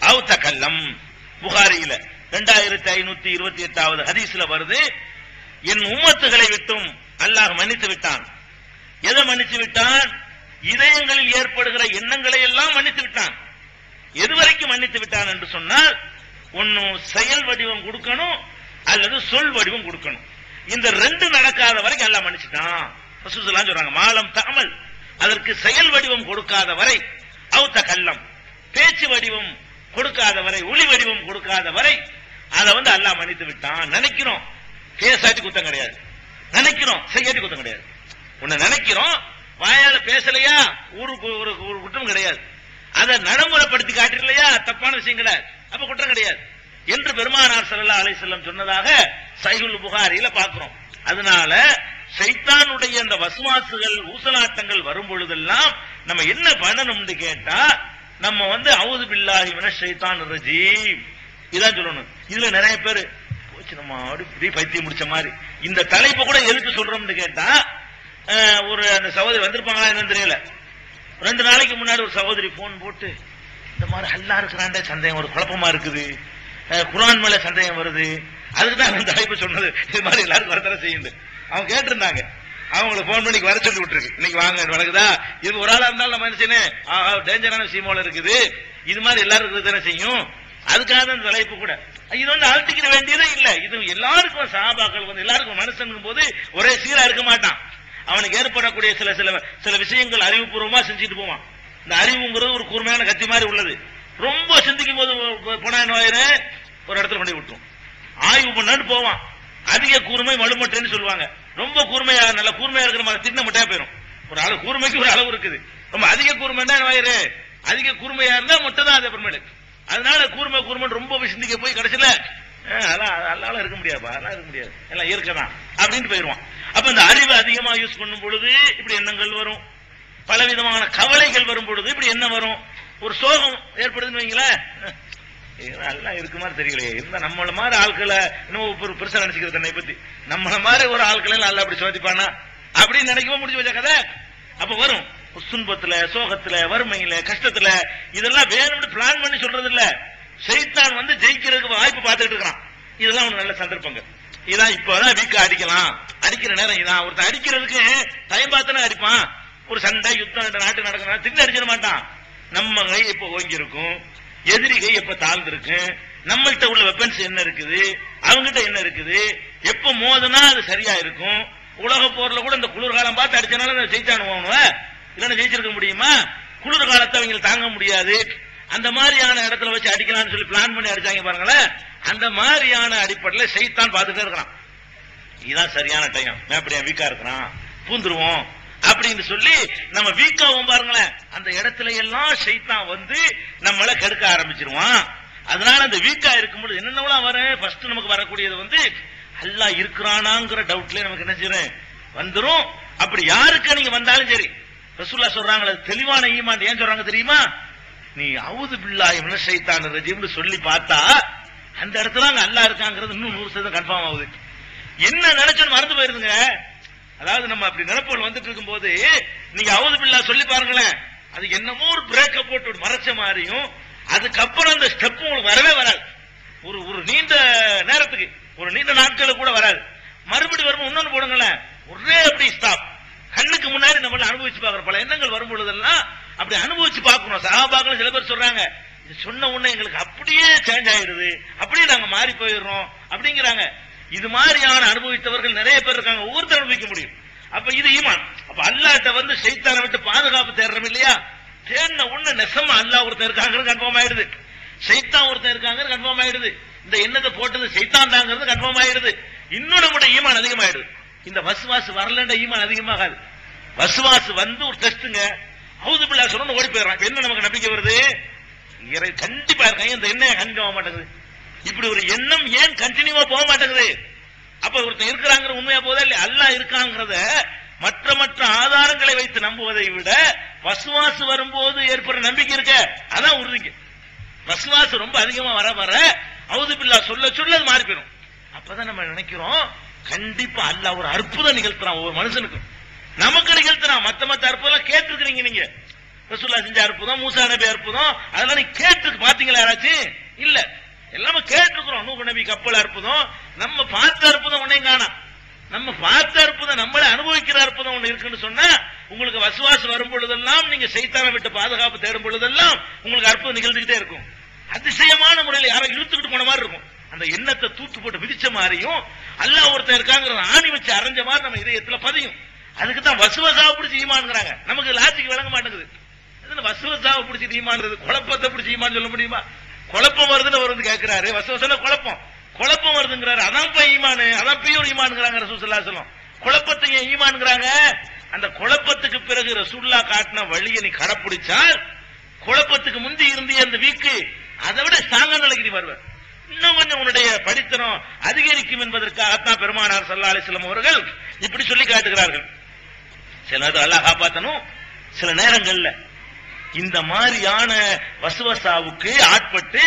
அவ் தகல்லம். புகாரியில 2528வது ஹதீஸ்ல வருது, என் உம்மத்துகளை விட்டும் அல்லாஹ் மன்னித்து விட்டான். எதை மன்னித்து விட்டான்? இதயங்களில் ஏற்படுகிற எண்ணங்களை எல்லாம் மன்னித்து விட்டான். எதுவரைக்கும் மன்னித்து விட்டான் என்று சொன்னால், ஒன்னு செயல் வடிவம் கொடுக்கணும் அல்லது சொல் வடிவம் கொடுக்கணும். இந்த ரெண்டு நடக்காத வரைக்கும் அல்லாஹ் மன்னிச்சுட்டான். ரசூலுல்லாஹி சொல்றாங்க, மாலம் தஅமல், அதற்கு செயல் வடிவம் கொடுக்காத வரை, அவ் தகல்லம், பேச்சு வடிவம் கொடுக்காத வரை, ஒளி வடிவம் கொடுக்காத வரை அதை அல்லாஹ் மன்னித்து விட்டான். நினைக்கிறோம், பேசாட்டி குத்தம் கிடையாது. நினைக்கிறோம், செய்யாட்டி குத்தம் கிடையாது. உன்னை நினைக்கிறோம், வாயால பேசலையா ஊருக்கு ஒரு குற்றம் கிடையாது. அதை நடைமுறைப்படுத்தி காட்டலையா தப்பான விஷயம் கிடையாது, அப்ப குற்றம் கிடையாது என்று பெருமானார் ஸல்லல்லாஹு அலைஹி வஸல்லம் சொன்னதாக சஹீஹுல் புகாரியில பார்க்கிறோம். அதனால ஷைத்தானுடைய அந்த வஸ்வாசுகள், ஊசலாட்டங்கள் வரும் பொழுதெல்லாம் நம்ம என்ன பண்ணணும்னு கேட்டா, நம்ம அஊது பில்லாஹி மினஷ் ஷைத்தானிர் ரஜீம் இதான் சொல்லணும். இதுல நிறைய பேர் போச்சு, நம்ம அப்படி பைத்தியம் முடிச்ச மாதிரி. இந்த தலைப்பு கூட எதுக்கு சொல்றோம்னு கேட்டா, ஒரு அந்த சகோதரி வந்திருப்பாங்களா என்னன்னு தெரியல. 2 நாளைக்கு முன்னாடி ஒரு சகோதரி போன் போட்டு, இந்த மாதிரி அல்லாஹ் இருக்கிறாண்ட சந்தேகம், ஒரு குழப்பமா இருக்குது, குர்ஆன் மேல சந்தேகம் வருது, அதுக்கு தான் அந்த தலைப்பு சொன்னது. இது மாதிரி எல்லாருக்கும் வரத்தர செய்யுது. அவங்க கேட்டிருந்தாங்க, அவங்களுக்கு போன் பண்ணி வர சொல்லி விட்டுருக்கு, இன்னைக்கு வாங்க வழக்குதா. இது ஒரு ஆளா இருந்தாலும் நம்ம மனுஷனே டேஞ்சரான விஷயமோல இருக்குது, இது மாதிரி எல்லாருக்கும் தானே செய்யும். அதுக்காக தான் தலைப்பு கூட. இது அழுத்திக்கிற வேண்டியதே இல்ல. இது எல்லாருக்கும் சஹாபாக்கள் எல்லாருக்கும் மனுஷன் போது ஒரே சீரா இருக்க மாட்டான். அவனுக்கு ஏற்படக்கூடிய சில சில சில விஷயங்கள் அறிவுபூர்வமா செஞ்சுட்டு போவான். இந்த அறிவுங்கிறது ஒரு கூர்மையான கத்தி மாதிரி உள்ளது. ரொம்ப சிந்திக்கும் போது போனா ஒரு இடத்துல கொண்டு விட்டுரும். ஆய்வு பண்ணான்னு போவான். அதிக கூர்மை வலுமட்டேன்னு சொல்லுவாங்க. ரொம்ப கூர்மையா, நல்ல கூர்மையா இருக்கிற மாதிரி தின்ன முட்டையா போயிடும். ஒரு அளவு கூர்மைக்கு ஒரு அளவு இருக்குது. ரொம்ப அதிக கூர்மைன்னா வயிறு அதிக கூர்மையா இருந்தா முட்டை தான் அது அப்புறமேலு. அதனால கூர்மை ரொம்ப சிந்திக்க போய் கடைசியில அல்லால இருக்க முடியாதுப்பா, அதெல்லாம் இருக்க முடியாது, எல்லாம் இருக்கதான் அப்படின்ட்டு போயிடுவான். அப்ப இந்த அறிவு அதிகமா யூஸ் பண்ணும் பொழுது இப்படி எண்ணங்கள் வரும். பலவிதமான கவலைகள் வரும் பொழுது இப்படி என்ன வரும்? ஒரு சோகம் ஏற்படுதுன்னு வைங்களேன், எல்லாம் இருக்கு மாதிரி தெரியலையே, இருந்தா நம்மள மாதிரி ஆட்களை இன்னும் பெருசா நினைச்சுக்கிறது. தன்னை பத்தி நம்மள மாதிரி ஒரு ஆட்களை நல்லா அப்படி சோதிப்பானா அப்படின்னு நினைக்கவும் முடிச்சு வச்ச கதை. அப்ப வரும் துன்பத்துல, சோகத்துல, வறுமையில, கஷ்டத்துல, இதெல்லாம் வேணும்னு பிளான் பண்ணி சொல்றது இல்ல. ஷைத்தான் ஜெயிக்கிறதுக்கு வாய்ப்பு பார்த்துட்டு இருக்கான். இதெல்லாம் ஒரு நல்ல சந்தர்ப்பங்கள். இதான் இப்பதான் வீக்கா அடிக்கலாம், அடிக்கிற நேரம் இதான். ஒருத்தன் அடிக்கிறதுக்கு டைம் பார்த்தானே அடிப்பான். ஒரு சண்டை யுத்தம் நாட்டு நடக்கிற தின்னு அடிச்சிட மாட்டான். நம்ம கை எப்ப ஓங்கி இருக்கும், எதிரி கை எப்ப தாழ்ந்திருக்கு, நம்மள்கிட்ட உள்ள வெப்பன்ஸ் என்ன இருக்குது, அவங்ககிட்ட என்ன இருக்குது, எப்ப மோதனா அது சரியா இருக்கும். உலக போர்ல கூட இந்த குளிர்காலம் பார்த்து அடிச்சனால ஜெயிச்சானுவோம், இல்லைன்னா ஜெயிச்சிருக்க முடியுமா? குளிர்காலத்தை அவங்க தாங்க முடியாது. அந்த மாதிரியான இடத்துல வச்சு அடிக்கலாம்னு சொல்லி பிளான் பண்ணி அடிச்சாங்க பாருங்களேன். அந்த மாதிரியான அடிப்படையில் ஷைத்தான் பார்த்துட்டே இருக்கிறான். இதுதான் சரியான டைம், அப்படியே வீக்கா இருக்கிறான், பூந்துருவோம் அப்படின்னு சொல்லி நம்ம வீக்காவும் பாருங்களேன். அந்த இடத்துல எல்லாம் ஷைத்தான் நம்மள கெடுக்க ஆரம்பிச்சிருவான். அதனால அந்த வீக்கா இருக்கும்போது என்னென்னலாம் வரும், ஃபர்ஸ்ட் நமக்கு வரக்கூடியது அல்லாஹ் இருக்கிறானாங்கிற டவுட்ல நமக்கு என்ன செய்யறேன் வந்துரும். அப்படி யாருக்கு நீங்க வந்தாலும் சரி, ரசூலுல்லாஹ் சொல்றாங்க தெளிவான ஈமான். ஏன் சொல்றாங்க தெரியுமா? நீ அஊது பில்லாஹி மினஷ் ஷைத்தானிர் ரஜீம்னு சொல்லி பார்த்தா அந்த இடத்துல அங்க அல்லாஹ் இருக்காங்கிறது இன்னும் 100% கன்ஃபார்ம் ஆகுது. என்ன நினைச்சோன்னு மறந்து போயிருதுங்க. அதாவது நம்ம அப்படி நினைப்புகள் வந்துட்டு இருக்கும் போது நீங்க அஊது பில்லாஹ் சொல்லி பாருங்களேன், அது என்னமோ ஒரு பிரேக்கப் போட்டு மறைச்ச மாதிரியும், அதுக்கப்புறம் அந்த ஸ்டெப் உங்களுக்கு வரவே வராது. ஒரு நீண்ட நேரத்துக்கு, ஒரு நீண்ட நாட்களுக்கு கூட வராது. மறுபடியும் வரும் இன்னொன்னு போடுங்களேன், ஒரே அப்படி ஸ்டாப். கண்ணுக்கு முன்னாடி நம்மள அனுபவிச்சு பாக்குற பல எண்ணங்கள் வரும் பொழுதெல்லாம் அப்படி அனுபவிச்சு பார்க்கணும். சஹாபாக்கள் சில பேர் சொல்றாங்க, இது சொன்ன உடனே எங்களுக்கு அப்படியே சேஞ்ச் ஆயிடுது, அப்படியே நாங்க மாறி போயிடுறோம் அப்படிங்கிறாங்க. இது மாதிரியான அனுபவித்தவர்கள் நிறைய பேர் இருக்காங்க. ஒவ்வொருத்தர் அனுபவிக்க முடியும். அப்ப இது ஈமான். அப்ப அல்லாஹ்ட்ட ஷைத்தானை விட்டு பாதுகாப்பு தேடுறோம் இல்லையா? தேடின உடனே நெசமா அல்லாஹ் ஒருத்தர் இருக்காங்கிறது கன்ஃபார்ம் ஆயிடுது, ஷைத்தான் ஒருத்தர் இருக்காங்கிறது கன்ஃபார்ம் ஆயிடுது, இந்த எண்ணத்தை போட்டது ஷைத்தான் தாங்கிறது கன்ஃபார்ம் ஆயிடுது. இன்னொன்னு கூட ஈமான் அதிகமாயிடுது. இந்த வஸ்வாஸ் வரலன்ற ஈமான் அதிகமாகாது. வஸ்வாஸ் ஒரு டெஸ்ட்டுங்க. அஊது பில்லாஹ் சொன்ன ஓடி போயிடறான். என்ன நமக்கு நம்பிக்கை வருது? கண்டிப்பா இருக்காங்க, இந்த எண்ணம் கண்டிப்பா போக மாட்டேங்குது. இப்படி ஒரு எண்ணம் ஏன் கண்டினியூவா போக மாட்டேங்குது? அப்ப ஒருத்தர் இருக்கிறாங்கிற உண்மையா போதா இல்லையா? அல்லாஹ் இருக்காங்கிறத மற்ற மற்ற ஆதாரங்களை வைத்து நம்புவதை விட வஸ்வாஸ் வரும்போது ஏற்படுற நம்பிக்கை இருக்க, அதான் உறுதிங்க. வஸ்வாஸ் ரொம்ப அதிகமா வர வர அஊது பில்லாஹ் சொல்ல சொல்ல அது மாறி போயிடும். அப்பதான் நம்ம நினைக்கிறோம் கண்டிப்பா அல்லாஹ் ஒரு அற்புதம் நிகழ்த்துறான் ஒவ்வொரு மனுஷனுக்கும். நமக்கு நிகழ்த்துறான். மத்த அற்புதம் கேட்டிருக்கிறீங்க நீங்க. ரசூலுல்லாஹ் செஞ்ச அற்புதம், மூசா நபி அற்புதம், அதெல்லாம் நீ கேட்டு கண்ணுக்கு பாத்தீங்களா யாராச்சும்? இல்ல, எல்லாமே கேட்டிருக்கிறோம். நூஹ் நபி கப்பல் அற்புதம், நம்ம பார்த்த அற்புதம் ஒன்னையும் காணோம். நம்ம பார்த்த அற்புதம், நம்மள அனுபவிக்கிற அற்புதம் ஒண்ணு இருக்குன்னு சொன்னா, உங்களுக்கு வசுவாசம் வரும் பொழுதெல்லாம், நீங்க சைத்தானை விட்டு பாதுகாப்பு தேடும் பொழுதெல்லாம் உங்களுக்கு அற்புதம் நிகழ்ந்துகிட்டே இருக்கும். அதிசயமான முறையில் யாரை இழுத்துக்கிட்டு போன மாதிரி இருக்கும். அந்த எண்ணத்தை தூக்கி போட்டு விதிச்ச மாதிரியும், அல்லாஹ் ஒருத்தர் இருக்காங்கிற ஆணி வச்சு அரைஞ்ச மாதிரி நம்ம இதயத்துல பதியும். அதுக்கு தான் வசுவசாவை பிடிச்சி ஈமான்ங்கிறாங்க. நமக்கு லாஜிக் விளங்க மாட்டேங்குது. வசுவசாவை பிடிச்சி ஈமான்றது, குழப்பத்தை பிடிச்சி ஈமான் சொல்ல முடியுமா? குழப்பம் வருதுன்னு அவர் வந்து கேட்கிறாரு. வசுவசன குழப்பம் வருதுங்கிறாரு. அதான் போய் ஈமானு, அதான் பியூர் ஈமான்ங்கிறாங்க ரசூலுல்லாஹி ஸல்லல்லாஹு அலைஹி வஸல்லம். குழப்பத்தை ஏன் ஈமான்ங்கிறாங்க? அந்த குழப்பத்துக்கு பிறகு ரசூலுல்லாஹ் காட்டின வழியை நீ கடைப்பிடிச்சால், குழப்பத்துக்கு முந்தி இருந்தே அந்த வீக்கு அதை விட ஸ்ட்ராங்கா நிலைக்கு நீ வருவ. இன்னும் கொஞ்சம் உன்னுடைய படித்தனம் அதிகரிக்கும் என்பதற்காகத்தான் பெருமானார் ஸல்லல்லாஹு அலைஹி வஸல்லம் அவர்கள் இப்படி சொல்லி காட்டுகிறார்கள். சில நேரம் அல்லாஹ் காப்பாத்தணும். சில நேரங்கள்ல இந்த மாதிரியான வசுவசாவுக்கு ஆட்பட்டு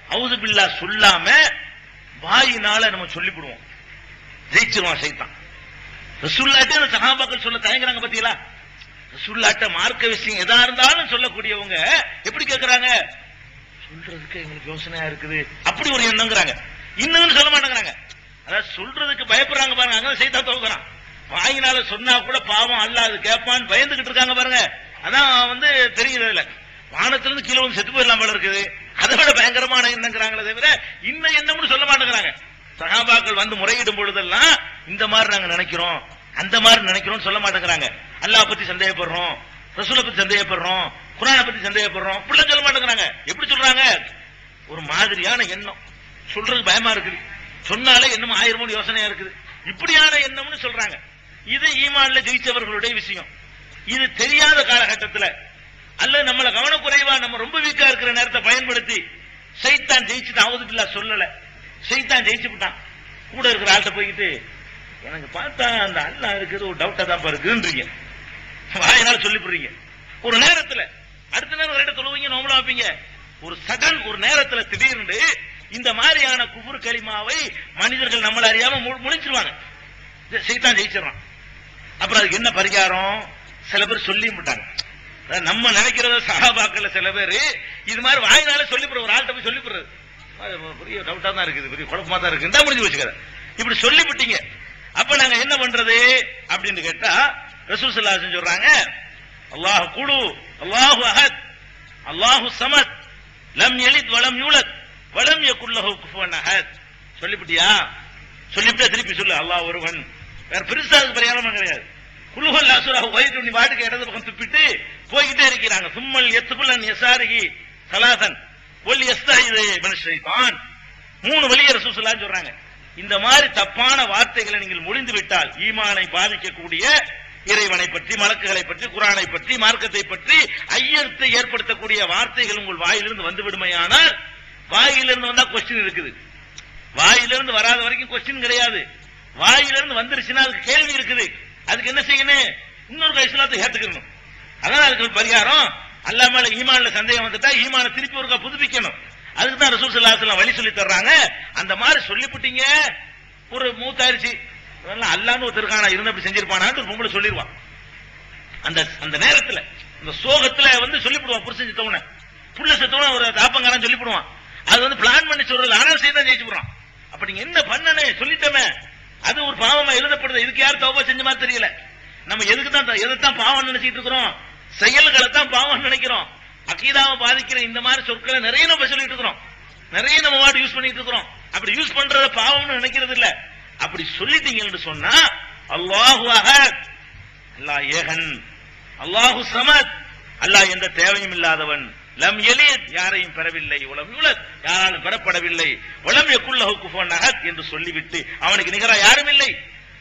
அவுது பில்லா சொல்லாம வாயினால நம்ம சொல்லிவிடுவோம், ஜெயிச்சிருவான் சைத்தான். ரசூலுல்லாஹ்ட்ட அந்த சஹாபாக்கள் சொல்ல தயங்குறாங்க பாத்தீங்களா? ரசூலுல்லாஹ்ட்ட மார்க்க விஷயம் எதா இருந்தாலும் சொல்லக்கூடியவங்க எப்படி கேட்கிறாங்க? சொல்றதுக்கு எங்களுக்கு யோசனையா இருக்குது, அப்படி ஒரு எண்ணங்கிறாங்க. இன்னும் சொல்ல மாட்டேங்கிறாங்க. அதாவது சொல்றதுக்கு பயப்படுறாங்க பாருங்க. அங்க சைத்தான் தோக்குறான். வாயினால சொன்னா கூட பாவம் அல்லாஹ் அது கேட்பான்னு பயந்துகிட்டு இருக்காங்க பாருங்க. அதான் வந்து தெரியுது. இல்ல வானத்திலிருந்து கீழே வந்து செத்து போயிடலாம் போல இருக்குது. அதை விட பயங்கரமான எண்ணங்கிறாங்களே தவிர இன்னும் என்னம்னு சொல்ல மாட்டேங்கிறாங்க. சஹாபாக்கள் வந்து முறையிடும் பொழுதெல்லாம் இந்த மாதிரி நாங்க நினைக்கிறோம், அந்த மாதிரி நினைக்கிறோம் சொல்ல மாட்டேங்கிறாங்க. அல்லாஹ் பத்தி சந்தேகப்படுறோம், ரசூலை பத்தி சந்தேகப்படுறோம், குர்ஆனை பத்தி சந்தேகப்படுறோம், இப்படிலாம் சொல்ல மாட்டேங்கிறாங்க. எப்படி சொல்றாங்க? ஒரு மாதிரியான எண்ணம், சொல்றது பயமா இருக்குது, சொன்னாலே என்னமோ ஆயிரமோ யோசனையா இருக்குது, இப்படியான எண்ணம்னு சொல்றாங்க. இது ஈமான்ல ஜெயிச்சவர்களுடைய விஷயம். இது தெரியாத காலகட்டத்தில் அல்ல நம்மள கவனக்குறைவா நம்ம ரொம்ப வீக்கா இருக்கிற நேரத்தை பயன்படுத்தி சைத்தான் ஜெயிச்சுட்டான். அவுது பில்லா சொல்லல, சைத்தான் ஜெயிச்சு விட்டான். கூட இருக்கிற ஆள்கிட்ட போய்கிட்டு எனக்கு பார்த்தா அந்த அல்லாஹ் இருக்குது ஒரு டவுட்டா தான் இருக்குன்றீங்க, வாயினால சொல்லி போடுறீங்க. ஒரு நேரத்துல அடுத்த நேரம் ரெண்டு தொழுவீங்க, நோம்பலா வைப்பீங்க. ஒரு சடன் ஒரு நேரத்துல திடீர்னு இந்த மாதிரியான குஃப்ர் கலிமாவை மனிதர்கள் நம்மள அறியாம முடிச்சிருவாங்க. சைத்தான் ஜெயிச்சிடறான். அப்புறம் அதுக்கு என்ன பரிகாரம்? சில பேர் சொல்லி விட்டாங்க. நம்ம நினைக்கிறத சஹாபாக்கள் சில பேர் இது மாதிரி வாயினால சொல்லி போற, ஒரு ஆள்கிட்ட போய் சொல்லி போடுறது பெரிய டவுட்டா தான் இருக்குது, பெரிய குழப்பமா தான் இருக்கு, முடிஞ்சு வச்சுக்கிற இப்படி சொல்லிவிட்டீங்க. அப்ப நாங்க என்ன பண்றது அப்படின்னு கேட்டா ரசூல் ஸல்லல்லாஹு அலைஹி வஸல்லம் சொல்றாங்க, அல்லாஹ் குலு அல்லாஹு அஹத் அல்லாஹு ஸமத் லம் யலித் வலம் யூலத் வலம் யகுல் லஹு குஃபுவன் அஹத். சொல்லிவிட்டியா? சொல்லிவிட்டா திருப்பி சொல்லு அல்லாஹ் ஒருவன், வேற பெருசா பரிகாரம் கிடையாது. குல்ஹுவல்லாஹ் சூரா ஓதிட்டு நீ வாட்டுக்கு இடது பக்கம் துப்பிட்டு போய்கிட்டே இருக்கிறாங்க. சும்மல் யத்புலன் யசாரிஹி ஸலாசன் வல் யஸ்தஹிது மினஷ் ஷைத்தான். மூணு வழியை ரசூல் ஸல்லல்லாஹு அலைஹி வஸல்லம் சொல்றாங்க. இந்த மாதிரி தப்பான வார்த்தைகளை நீங்கள் முடிந்து விட்டால் ஈமானை பாதிக்கக்கூடிய இறைவனை பற்றி, மலக்குகளை பற்றி, குர்ஆனை பற்றி, மார்க்கத்தை பற்றி ஐயத்தை ஏற்படுத்தக்கூடிய வார்த்தைகள் உங்கள் வாயிலிருந்து வந்து விடுமையானால், வாயிலிருந்து வந்தா கொஸ்டின் இருக்குது, வாயிலிருந்து வராத வரைக்கும் கொஸ்டின் கிடையாது. வாயிலிருந்து வந்துருச்சுன்னா அதுக்கு கேள்வி இருக்குது. அதுக்கு என்ன செய்யணும்? இன்னொரு இஸ்லாத்தை ஏத்துக்கணும். அதான் அதுக்கு பரிகாரம். அல்லாஹ் மேல ஈமான்ல சந்தேகம் வந்துட்டா ஈமான திருப்பி ஒருக்கா புதுப்பிக்கணும். அதுக்கு தான் ரசூல் ஸல்லல்லாஹு அலைஹி வஸல்லம் வழி சொல்லி தர்றாங்க. அந்த மாதிரி சொல்லிவிட்டீங்க, ஒரு மூத்தாயிருச்சு அல்லான்னு ஒருத்தர் இருக்கானா இருந்து அப்படி செஞ்சிருப்பானான்னு ஒரு பொம்பளை சொல்லிடுவான். அந்த நேரத்துல அந்த சோகத்துல வந்து சொல்லிவிடுவான். புருஷன் செத்தவன, புள்ள செத்தவன ஒரு தாப்பங்காரன் சொல்லிவிடுவான். அது வந்து பிளான் பண்ணி சொல்றது, ஆனால் செய்தான் ஜெயிச்சு போடுறான். அப்ப நீங்க என்ன பண்ணனே சொல்லிட்டமே, அது ஒரு பாவமா எழுதப்படுது. இதுக்கு யாரும் தௌபா செஞ்ச மாதிரி தெரியல. நம்ம எதைத்தான் பாவம் நினைச்சிட்டு இருக்கிறோம்? செயல்களை தான் பாவம் நினைக்கிறோம். அகீதாவை பாதிக்கிற இந்த மாதிரி சொற்களை நிறைய நம்ம சொல்லிட்டு இருக்கிறோம், நிறைய நம்ம வார்டு யூஸ் பண்ணிட்டு இருக்கிறோம். அப்படி யூஸ் பண்றத பாவம்னு நினைக்கிறது இல்ல. அப்படி சொல்லிட்டீங்கன்னு சொன்னா அல்லாஹு அஹத் அல்லாஹ் ஏகன், அல்லாஹு ஸமத் அல்லாஹ் எந்த தேவையும் இல்லாதவன், லம் யலித் யாரையும் பெறவில்லை, வலம் யூலத் யாராலும் பெறப்படவில்லை, வலம் யகுல் லஹு குஃபுவன் அஹத் என்று சொல்லிவிட்டு அவனுக்கு நிகரா யாரும் இல்லை.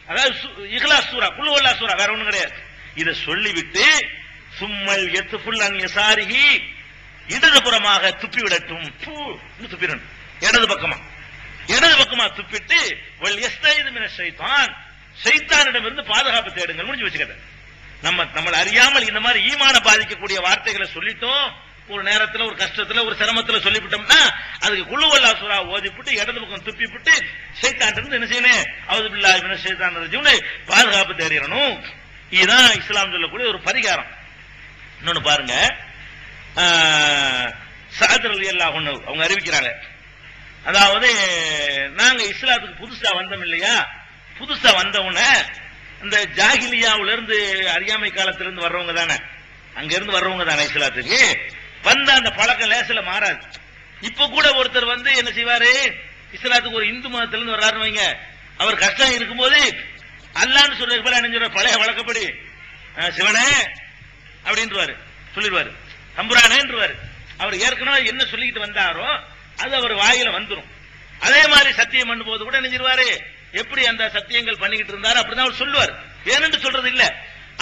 அதாவது இக்லாஸ் சூரா, குல் ஹுவல்லாஹ் சூரா, வேற ஒண்ணும் கிடையாது. இதை சொல்லிவிட்டு சும்மல் யத்ஃபுல் யசாரிஹி இடதுபுறமாக துப்பி விடட்டும், துப்பிடணும். இடது பக்கமா துப்பிட்டு வல் யஸ்தைது மினஷ் ஷைத்தான், ஷைத்தானிடமிருந்து பாதுகாப்பு தேடுங்கள். முடிஞ்சு வச்சுக்கத. நம்மள அறியாமல் இந்த மாதிரி ஈமான பாதிக்கக்கூடிய வார்த்தைகளை சொல்லிட்டோம். ஒரு நேரத்தில், ஒரு கஷ்டத்துல, ஒரு சிரமத்தில் சொல்லிவிட்டோம்னா அதுக்கு குல் ஹுவல்லாஹ் சூரா ஓதிவிட்டு இடது பக்கம் துப்பிவிட்டு ஷைத்தான் இருந்து என்ன செய்யணும்? அஊது பில்லாஹி மினஷ் ஷைத்தானிர் ரஜீம் பாதுகாப்பு தேடிடணும். இதுதான் இஸ்லாம் சொல்லக்கூடிய ஒரு பரிகாரம். இன்னொன்னு பாருங்க, சஅத் ரலியல்லாஹு அன்ஹு அவங்க அறிவிக்கிறாங்க. அதாவது நாங்க இஸ்லாத்துக்கு புதுசா வந்தோம் இல்லையா, புதுசா வந்தவன இந்த ஜாகிலியாவுல இருந்து அறியாமை காலத்துல இருந்து வர்றவங்க தானே, அங்க இருந்து வர்றவங்க தானே இஸ்லாத்துக்கு வந்த அந்த பழக்கம் லேசில மாறாது. இப்ப கூட ஒருத்தர் வந்து என்ன செய்வாரு, இஸ்லாத்துக்கு ஒரு இந்து மதத்துல இருந்து வர்றாருன்னு வைங்க, அவர் கஷ்டம் இருக்கும்போது அல்லான்னு சொல்றதுக்கு பேர் என்ன பழைய வழக்கப்படி சிவனே அப்படின்றாரு, சொல்லிடுவாரு, தம்புரானேன்றுவாரு. அவர் ஏற்கனவே என்ன சொல்லிக்கிட்டு வந்தாரோ அது அவர் வாயில வந்துடும். அதே மாதிரி சத்தியம் பண்ணும் போது கூட நினைச்சிருவாரு, எப்படி அந்த சத்தியங்கள் பண்ணிக்கிட்டு இருந்தாரு அப்படிதான் அவர் சொல்லுவார். வேணும்னு சொல்றது இல்ல,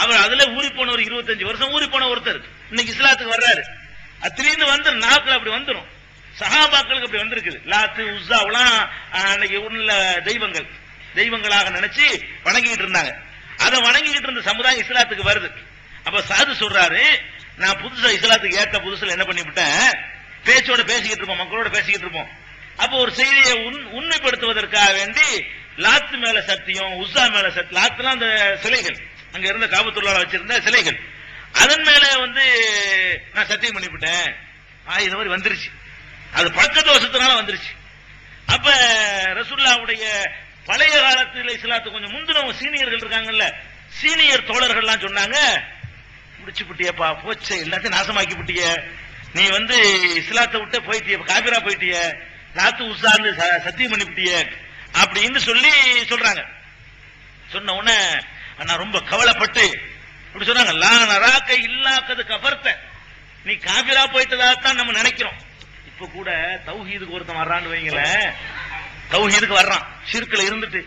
அவர் அதுல ஊறி போன ஒரு 25 வருஷம் ஊறி போன ஒருத்தர் இன்னைக்கு இஸ்லாத்துக்கு வர்றாரு. திடீர்னு வந்து நாட்கள் அப்படி வந்துடும். சஹாபாக்களுக்கு அப்படி வந்திருக்குது. லாத்து உஸ்ஸாவெல்லாம் அன்னைக்கு உள்ள தெய்வங்களாக நினைச்சு வணங்கிட்டு இருந்தாங்க. அதை வணங்கிட்டு இருந்த சமுதாயம் இஸ்லாத்துக்கு வருது. அப்ப சாது சொல்றாரு, நான் புதுசா இஸ்லாத்துக்கு ஏற்ற புதுசுல என்ன பண்ணிவிட்டேன், பேச்சோட பேசிக்கிட்டு இருப்போம், மக்களோட பேசிக்கிட்டு இருப்போம். அப்போ ஒரு செய்தியை உண்மைப்படுத்துவதற்காக வேண்டி லாத்து மேல சத்தியம், உஸ்ஸா மேல சத்தியம், லாத்துலாம் அந்த சிலைகள் அங்க இருந்த காபத்துள்ளால வச்சிருந்த சிலைகள், அதன் மேல வந்து நான் சத்தியம் பண்ணிவிட்டேன். இந்த மாதிரி வந்துருச்சு, அது பழக்க தோஷத்தினால வந்துருச்சு. அப்ப ரசூலுல்லாஹ்வுடைய பழைய காலத்தில் இஸ்லாத்துக்கு கொஞ்சம் முந்தினவங்க சீனியர்கள் இருக்காங்கல்ல, சீனியர் தோழர்கள்லாம் சொன்னாங்க, முடிச்சு புட்டியப்பா, போச்சு எல்லாத்தையும் நாசமாக்கி புட்டிய, நீ வந்து இஸ்லாத்தை விட்டு போயிட்டிய, காபிரா போயிட்டிய, லாத்து உஸ்ஸான்னு சத்தியம் பண்ணிவிட்டிய அப்படின்னு சொல்றாங்க. சொன்ன உடனே நான் ரொம்ப கவலைப்பட்டு இப்படி சொன்னாங்க, லா நராக்க இல்லாக்கது கஃபர்த, நீ காபிரா போயிட்டதான் நம்ம நினைக்கிறோம். இப்ப கூட தௌஹீதுக்கு ஒருத்தன் வர்றான்னு வைங்களேன், தௌஹீதுக்கு வர்றான், ஷிர்க்ல இருந்துட்டு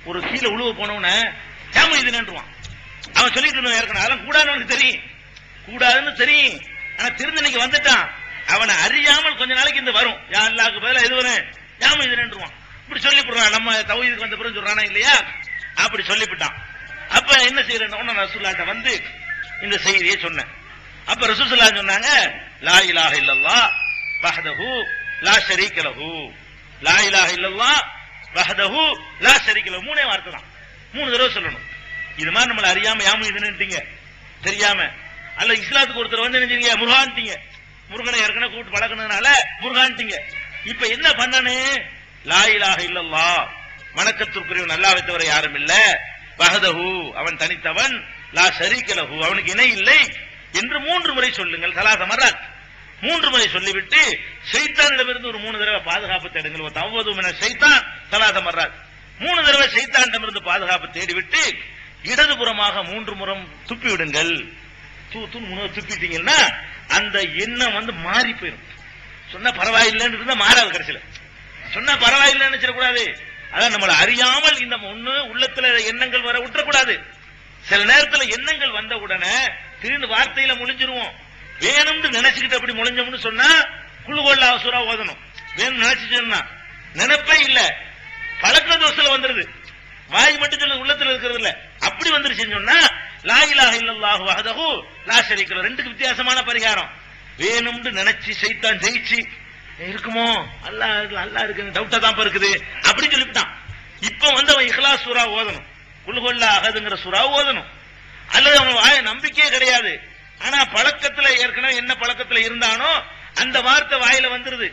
ஒரு கீழே உழுவ போனவன ஏமா இது நின்றுவான். அவன் சொல்லிட்டு இருந்தான் ஏற்கனவே, அதெல்லாம் கூடாதுன்னு தெரியும், கூடாதுன்னு தெரியும், ஆனா திருந்தனைக்கு வந்துட்டான். அவனை அறியாமல் கொஞ்ச நாளைக்கு இந்த வரும், யா அல்லாஹ்க்கு பதிலா எது வரும், ஏமா இது நின்றுவான். இப்படி சொல்லிவிடுறான், நம்ம தௌஹீதுக்கு வந்த பிறகு சொல்றானா இல்லையா, அப்படி சொல்லிவிட்டான். அப்ப என்ன செய்யறேன், ரசூலுல்லாஹ்ட்ட வந்து இந்த செய்தியை சொன்னேன். அப்ப ரசூல் ஸல்லல்லாஹு அலைஹி சொன்னாங்க, லா இலாஹ இல்லல்லாஹ் வஹ்தஹு லா ஷரீக லஹு, லா இலாஹ இல்லல்லாஹ் வஹ்தஹு லா ஷரீக லஹு, மூணே வார்த்தை தான், 3 தடவை சொல்லணும். இது மாதிரி நம்மள அறியாம யாம இதுன்னுட்டீங்க, தெரியாம அல்ல இஸ்லாத்துக்கு ஒருத்தர் வந்து நினைச்சீங்க முருகான்ட்டீங்க, முருகனை ஏற்கனவே கூப்பிட்டு பழக்கினதுனால முருகான்ட்டீங்க. இப்ப என்ன பண்ணனு, லா இலாஹ இல்லல்லாஹ், வணக்கத்திற்குரியவன் அல்லாஹ்வை தவிர யாரும் இல்ல, வஹ்தஹு அவன் தனித்தவன், லா ஷரீக லஹு அவனுக்கு இணை இல்லை என்று 3 முறை சொல்லுங்கள். சலாச மர்ராத் 3 முறை சொல்லிவிட்டு ஷைத்தானிடமிருந்து ஒரு 3 தடவை பாதுகாப்பு தேடுங்கள். தவ்வது மின ஷைத்தான் சலாச மர்ராத், 3 தடவை ஷைத்தானிடமிருந்து பாதுகாப்பு தேடிவிட்டு இடதுபுறமாக 3 முறை துப்பி விடுங்கள். தூத்துன்னு 3 துப்பிட்டீங்கன்னா அந்த எண்ணம் வந்து மாறி போயிடும். சொன்னா பரவாயில்லைன்னு இருந்தா மாறாது, கடைசியில சொன்னா பரவாயில்லைன்னு நினைச்சிடக்கூடாது. அதான் நம்மளை அறியாமல் இந்த ஒண்ணு உள்ளத்துல எண்ணங்கள் வர விட்டுறக்கூடாது. சில நேரத்தில் எண்ணங்கள் வந்த உடனே திடீர்னு வார்த்தையில முழிஞ்சிருவோம். வேணும்னு நினைச்சுக்கிட்டு அப்படி முழிஞ்சோம்னு சொன்னா குழுகொள்ள சூரா ஓதணும். வேணும் நினைச்சுட்டோம்னா நினைப்பே இல்ல, பழக்க தோசையில வந்துருது, வாய் மட்டும் சொல்ல உள்ளத்துல இருக்கிறது இல்ல, அப்படி வந்துருச்சுன்னு சொன்னா லா இலாஹ இல்லல்லாஹு வஹ்தஹு லா ஷரீக லஹு. ரெண்டுக்கு வித்தியாசமான பரிகாரம். வேணும்னு நினைச்சு சைத்தான் ஜெயிச்சு இருக்குமோ, அல்லாஹ் இருக்கு டவுட்டா தான் இருக்குது அப்படின்னு சொல்லிவிட்டான். இப்ப வந்து அவன் இஹ்லாஸ் சூரா ஓதணும், குல்ஹுவல்லா அஹதுங்கிற சூரா ஓதணும். அல்லது அவன் வாய நம்பிக்கையே கிடையாது, ஆனா பழக்கத்துல ஏற்கனவே என்ன பழக்கத்துல இருந்தானோ அந்த வார்த்தை வாயில வந்துருது.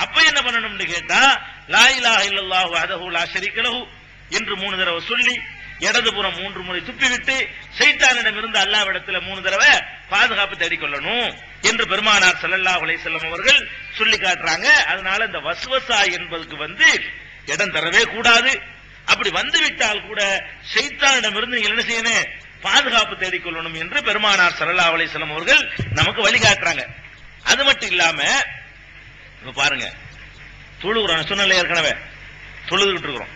அப்ப என்ன பண்ணணும்னு கேட்டா லா இலாஹ இல்லல்லாஹு வஹ்தஹு லா ஷரீக லஹு என்று 3 தடவை சொல்லி இடதுபுறம் 3 முறை துப்பிவிட்டு ஷைத்தானிடம் இருந்து அல்லாஹ்விடத்தில் 3 தடவை பாதுகாப்பு தேடிக்கொள்ளணும் என்று பெருமானார் ஸல்லல்லாஹு அலைஹி வஸல்லம் அவர்கள் சொல்லி காட்டுறாங்க. அதனால இந்த வஸ்வசா என்பதுக்கு வந்து இடம் தரவே கூடாது. அப்படி வந்து விட்டால் கூட ஷைத்தானிடம் இருந்து நீங்க என்ன செய்யணும், பாதுகாப்பு தேடிக்கொள்ளணும் என்று பெருமானார் ஸல்லல்லாஹு அலைஹி வஸல்லம் அவர்கள் நமக்கு வழிகாட்டுறாங்க. அது மட்டும் இல்லாம பாருங்க, தொழுகிறோம், சொன்னல ஏற்கனவே தொழுதுகிட்டு இருக்கிறோம்.